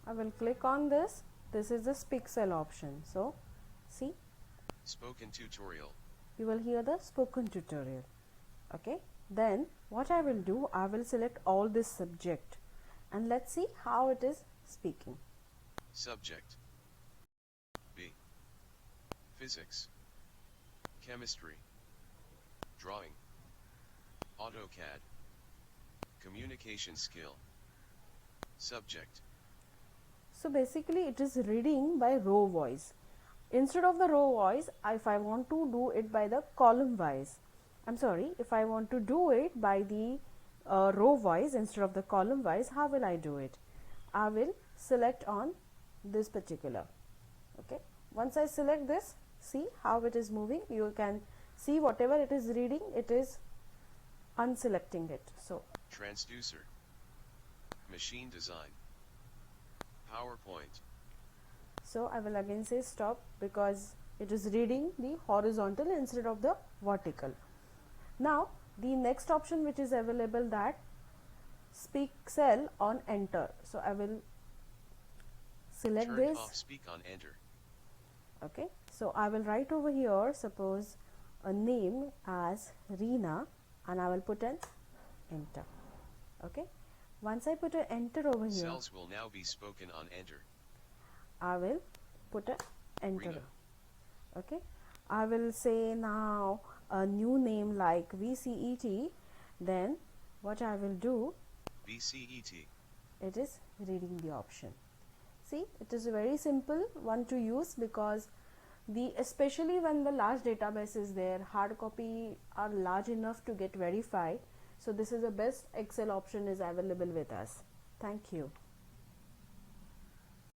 I will click on this. This is the speak cell option. So see, Spoken tutorial. you will hear the spoken tutorial. Okay, then what I will do, I will select all this subject and let's see how it is speaking. Subject. B. Physics. Chemistry. Drawing. AutoCAD. Communication skill. Subject. So basically it is reading by row wise. Instead of the row wise, if I want to do it by the column wise, if I want to do it by the row wise instead of the column wise, how will I do it? I will select on this particular. Okay, once I select this, see how it is moving. You can see whatever it is reading, it is unselecting it. So Transducer. Machine design. PowerPoint. so I will again say stop because it is reading the horizontal instead of the vertical. Now the next option which is available, that speak cell on enter. So I will select Turn this. off speak on enter. Okay, so I will write over here, suppose a name as Reena, and I will put an enter. Okay, once I put an enter over here, Cells will now be spoken on enter. I will put an enter. Reena. Okay, I will say now a new name like VCET. Then what I will do, VCET. it is reading the option. See, it is a very simple one to use because especially when the large database is there, hard copy are large enough to get verified. So this is the best Excel option is available with us. Thank you.